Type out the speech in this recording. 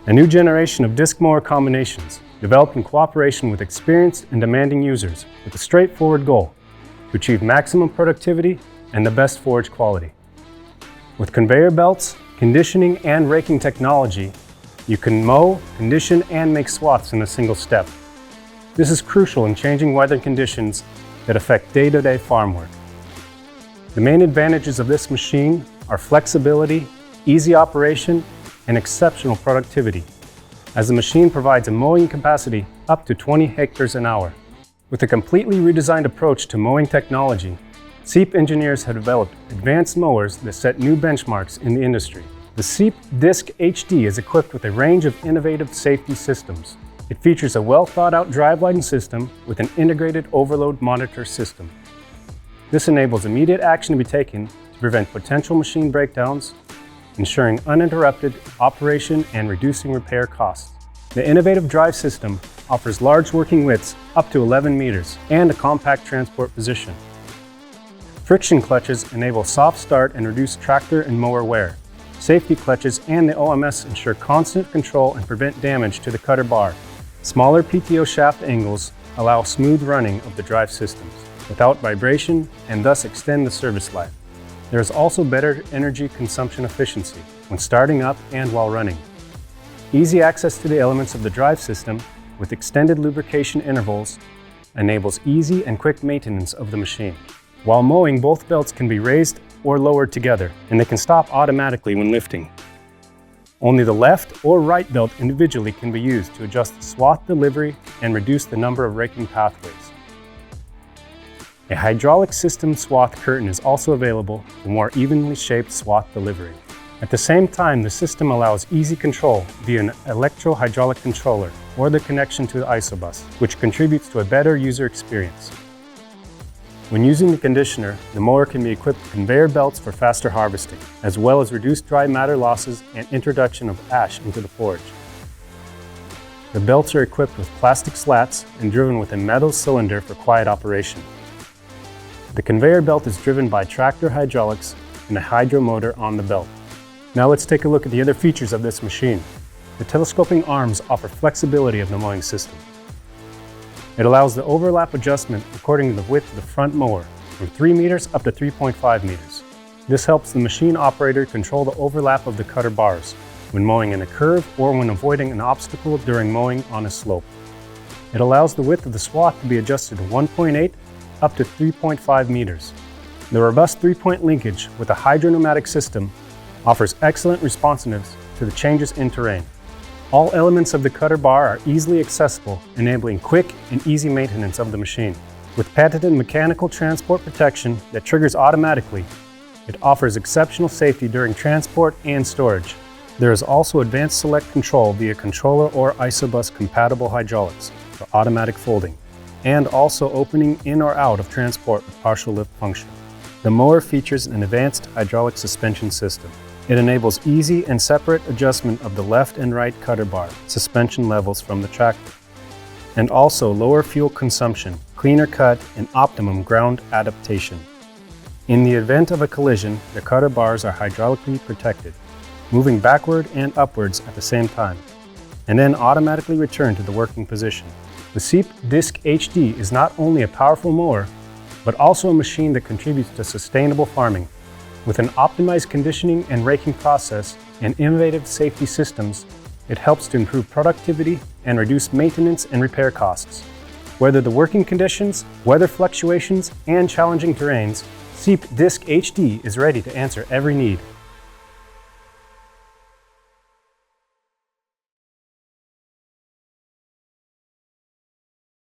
A new generation of disc mower combinations, developed in cooperation with experienced and demanding users with a straightforward goal to achieve maximum productivity and the best forage quality. With conveyor belts, conditioning, and raking technology, you can mow, condition, and make swaths in a single step. This is crucial in changing weather conditions that affect day-to-day farm work. The main advantages of this machine are flexibility, easy operation, and exceptional productivity, as the machine provides a mowing capacity up to 20 hectares an hour. With a completely redesigned approach to mowing technology, SEEP engineers have developed advanced mowers that set new benchmarks in the industry. The SEEP Disc HD is equipped with a range of innovative safety systems. It features a well-thought-out driveline system with an integrated overload monitor system. This enables immediate action to be taken to prevent potential machine breakdowns, ensuring uninterrupted operation and reducing repair costs. The innovative drive system offers large working widths up to 11 meters and a compact transport position. Friction clutches enable soft start and reduce tractor and mower wear. Safety clutches and the OMS ensure constant control and prevent damage to the cutter bar. Smaller PTO shaft angles allow smooth running of the drive systems without vibration and thus extend the service life. There is also better energy consumption efficiency when starting up and while running. Easy access to the elements of the drive system with extended lubrication intervals enables easy and quick maintenance of the machine. While mowing, both belts can be raised or lowered together, and they can stop automatically when lifting. Only the left or right belt individually can be used to adjust the swath delivery and reduce the number of raking pathways. A hydraulic system swath curtain is also available for more evenly shaped swath delivery. At the same time, the system allows easy control via an electro-hydraulic controller or the connection to the isobus, which contributes to a better user experience. When using the conditioner, the mower can be equipped with conveyor belts for faster harvesting, as well as reduced dry matter losses and introduction of ash into the forage. The belts are equipped with plastic slats and driven with a metal cylinder for quiet operation. The conveyor belt is driven by tractor hydraulics and a hydro motor on the belt. Now let's take a look at the other features of this machine. The telescoping arms offer flexibility of the mowing system. It allows the overlap adjustment according to the width of the front mower, from 3 meters up to 3.5 meters. This helps the machine operator control the overlap of the cutter bars when mowing in a curve or when avoiding an obstacle during mowing on a slope. It allows the width of the swath to be adjusted to 1.8 up to 3.5 meters. The robust 3-point linkage with a hydro-pneumatic system offers excellent responsiveness to the changes in terrain. All elements of the cutter bar are easily accessible, enabling quick and easy maintenance of the machine. With patented mechanical transport protection that triggers automatically, it offers exceptional safety during transport and storage. There is also advanced select control via controller or isobus compatible hydraulics for automatic folding, and also opening in or out of transport with partial lift function. The mower features an advanced hydraulic suspension system. It enables easy and separate adjustment of the left and right cutter bar suspension levels from the tractor, and also lower fuel consumption, cleaner cut, and optimum ground adaptation. In the event of a collision, the cutter bars are hydraulically protected, moving backward and upwards at the same time, and then automatically return to the working position. The SEEP Disc HD is not only a powerful mower, but also a machine that contributes to sustainable farming. With an optimized conditioning and raking process and innovative safety systems, it helps to improve productivity and reduce maintenance and repair costs. Whether the working conditions, weather fluctuations, and challenging terrains, SEEP Disc HD is ready to answer every need.